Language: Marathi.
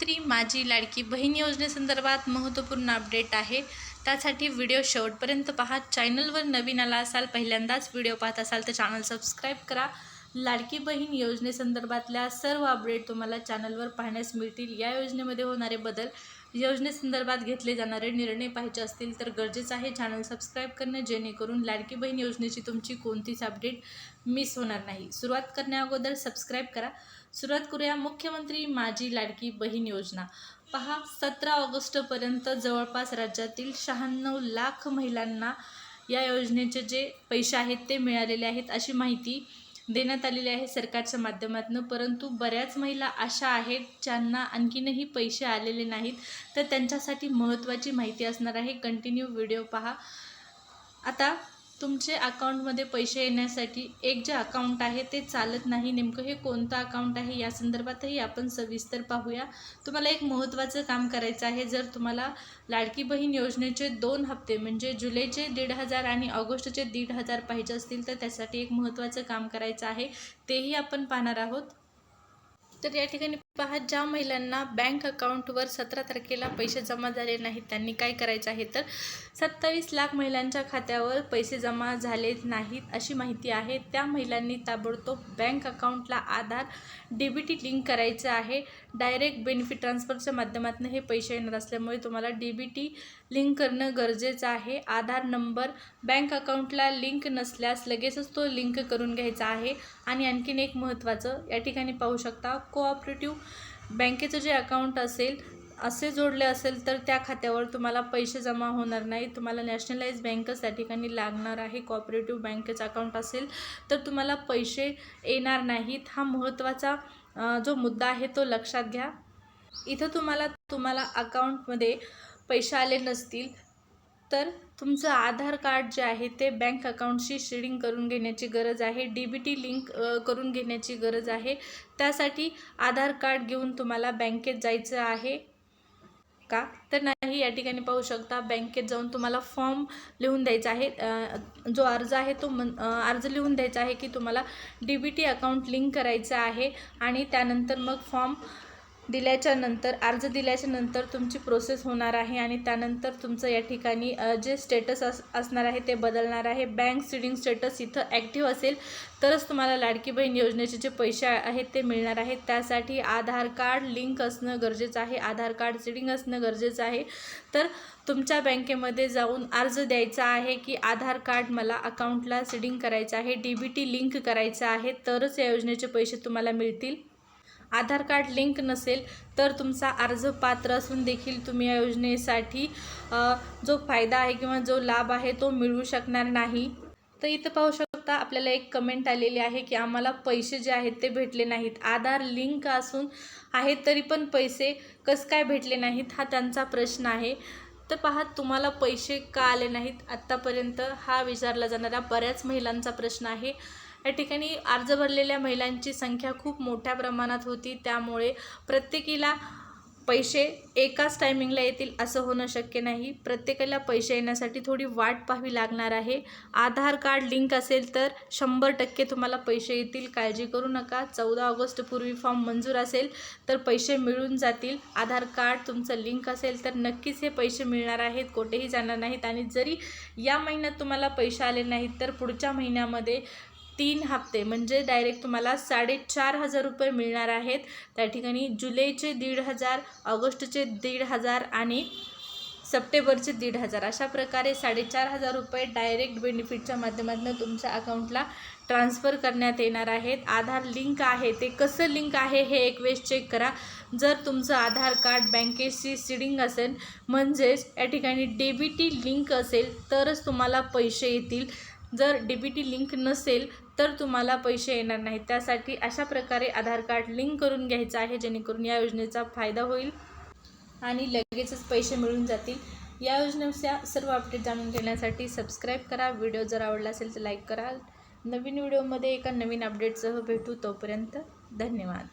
मुख्यमंत्री माझी लाडकी बहीण योजनेसंदर्भात महत्त्वपूर्ण अपडेट आहे। त्यासाठी व्हिडिओ शेवटपर्यंत पहा। चॅनलवर नवीन आला असाल, पहिल्यांदाच व्हिडिओ पाहत असाल तर चॅनल सबस्क्राईब करा। लाडकी बहीण योजनेसंदर्भातल्या सर्व अपडेट तुम्हाला चॅनलवर पाहण्यास मिळतील। या योजनेमध्ये होणारे बदल, योजनेसंदर्भात घेतले जाणारे निर्णय पाहायचे असतील तर गरजेचं आहे चॅनल सबस्क्राईब करणे, जेणेकरून लाडकी बहीण योजनेची तुमची कोणतीच अपडेट मिस होणार नाही। सुरुवात करण्याअगोदर सबस्क्राईब करा। सुरुवात करूया मुख्यमंत्री माझी लाडकी बहीण योजना। पहा, 17 ऑगस्टपर्यंत जवळपास राज्यातील 96 लाख महिलांना या योजनेचे जे पैसे आहेत ते मिळालेले आहेत अशी माहिती देण्यात आलेली आहे सरकारच्या माध्यमातून। परंतु बऱ्याच महिला अशा आहेत ज्यांना आणखीनही पैसे आलेले नाहीत, तर त्यांच्यासाठी महत्त्वाची माहिती असणार आहे। कंटिन्यू व्हिडिओ पहा। आता तुमचे अकाउंटमध्ये पैसे येण्यासाठी एक जे अकाउंट आहे ते चालत नाही, नेमकं हे कोणतं अकाउंट आहे या संदर्भातही आपण सविस्तर पाहूया। तुम्हाला एक महत्त्वाचं काम करायचं आहे। जर तुम्हाला लाडकी बहीण योजनेचे 2 हप्ते म्हणजे जुलैचे 1,500 आणि ऑगस्टचे 1,500 पाहिजे असतील तर त्यासाठी एक महत्त्वाचं काम करायचं आहे, तेही आपण पाहणार आहोत। तर या ठिकाणी पहा, ज्या महिलांना बँक अकाउंटवर 17 तारखेला पैसे जमा झाले नाहीत त्यांनी काय करायचं आहे, तर 27 लाख महिलांच्या खात्यावर पैसे जमा झाले नाहीत अशी माहिती आहे। त्या महिलांनी ताबडतोब बँक अकाउंटला आधार DBT लिंक करायचं आहे। डायरेक्ट बेनिफिट ट्रान्सफरच्या माध्यमातून हे पैसे येणार असल्यामुळे तुम्हाला DBT लिंक करणं गरजेचं आहे। आधार नंबर बँक अकाउंटला लिंक नसल्यास लगेचच तो लिंक करून घ्यायचा आहे। आणि आणखीन एक महत्त्वाचं या ठिकाणी पाहू शकता, कोऑपरेटिव्ह बँकेचं जे अकाउंट असेल असे जोडले असेल तर त्या खात्यावर तुम्हाला पैसे जमा होणार नाही। तुम्हाला नॅशनलाइज बँकच त्या ठिकाणी लागणार आहे। कोऑपरेटिव्ह बँकेचं अकाउंट असेल तर तुम्हाला पैसे येणार नाहीत। हा महत्त्वाचा जो मुद्दा आहे तो लक्षात घ्या। इथं तुम्हाला अकाउंटमध्ये पैसे आले नसतील तर तुमचं आधार कार्ड जे आहे ते बँक अकाउंटशी शेअरिंग करून घेण्याची गरज आहे। DBT लिंक करून घेण्याची गरज आहे। त्यासाठी आधार कार्ड घेऊन तुम्हाला बँकेत जायचं आहे का, तर नाही। या ठिकाणी पाहू शकता, बँकेत जाऊन तुम्हाला फॉर्म लिहून द्यायचा आहे। जो अर्ज आहे तो अर्ज लिहून द्यायचा आहे की तुम्हाला DBT अकाउंट लिंक करायचं आहे। आणि त्यानंतर मग फॉर्म दिल्याच्यानंतर, अर्ज दिल्याच्यानंतर तुमची प्रोसेस होणार आहे आणि त्यानंतर तुमचं या ठिकाणी जे स्टेटस असणार आहे ते बदलणार आहे। बँक सीडिंग स्टेटस इथं ॲक्टिव्ह असेल तरच तुम्हाला लाडकी बहीण योजनेचे जे पैसे आहेत ते मिळणार आहेत। त्यासाठी आधार कार्ड लिंक असणं गरजेचं आहे, आधार कार्ड सीडिंग असणं गरजेचं आहे। तर तुमच्या बँकेमध्ये जाऊन अर्ज द्यायचा आहे की आधार कार्ड मला अकाउंटला सीडिंग करायचं आहे, DBT लिंक करायचं आहे, तरच या योजनेचे पैसे तुम्हाला मिळतील। आधार कार्ड लिंक नसेल तर तुमचा अर्ज पात्र असून देखील तुम्ही या योजनेसाठी जो फायदा आहे किंवा जो लाभ आहे तो मिळवू शकणार नाही। तर इथं पाहू शकता, आपल्याला एक कमेंट आलेली आहे की आम्हाला पैसे जे आहेत ते भेटले नाहीत। आधार लिंक असून आहेत तरी पण पैसे कसं काय भेटले नाहीत हा त्यांचा प्रश्न आहे। तर पहा, तुम्हाला पैसे का आले नाहीत आत्तापर्यंत हा विचारला जाणारा बऱ्याच महिलांचा प्रश्न आहे। या ठिकाणी अर्ज भरलेल्या महिलांची संख्या खूप मोठ्या प्रमाणात होती, त्यामुळे प्रत्येकीला पैसे एकाच टायमिंगला येतील असं होणं शक्य नाही। प्रत्येकाला पैसे येण्यासाठी थोडी वाट पाहावी लागणार आहे। आधार कार्ड लिंक असेल तर 100% तुम्हाला पैसे येतील, काळजी करू नका। 14 ऑगस्टपूर्वी फॉर्म मंजूर असेल तर पैसे मिळून जातील। आधार कार्ड तुमचं लिंक असेल तर नक्कीच हे पैसे मिळणार आहेत, कुठेही जाणार नाहीत। आणि जरी या महिन्यात तुम्हाला पैसे आले नाहीत तर पुढच्या महिन्यामध्ये 3 हप्ते म्हणजे डायरेक्ट तुम्हाला 4,500 रुपये मिळणार आहेत। त्या ठिकाणी जुलैचे 1,500, ऑगस्टचे 1,500 आणि सप्टेंबरचे 1,500 अशा प्रकारे 4,500 रुपये डायरेक्ट बेनिफिटच्या माध्यमातून तुमच्या अकाउंटला ट्रान्सफर करण्यात येणार आहेत। आधार लिंक आहे ते कसं लिंक आहे हे एक वेळेस चेक करा। जर तुमचं आधार कार्ड बँकेशी सीडिंग असेल म्हणजेच या ठिकाणी DBT लिंक असेल तरच तुम्हाला पैसे येतील। जर DBT लिंक नसेल तर तुम्हाला पैसे येणार नाहीत। त्यासाठी अशा प्रकारे आधार कार्ड लिंक करून घ्यायचं आहे, जेणेकरून या योजनेचा फायदा होईल आणि लगेचच पैसे मिळून जातील। या योजनेच्या सर्व अपडेट जाणून घेण्यासाठी सबस्क्राईब करा। व्हिडिओ जर आवडला असेल तर लाईक करा। नवीन व्हिडिओमध्ये एका नवीन अपडेटसह भेटू, तोपर्यंत धन्यवाद।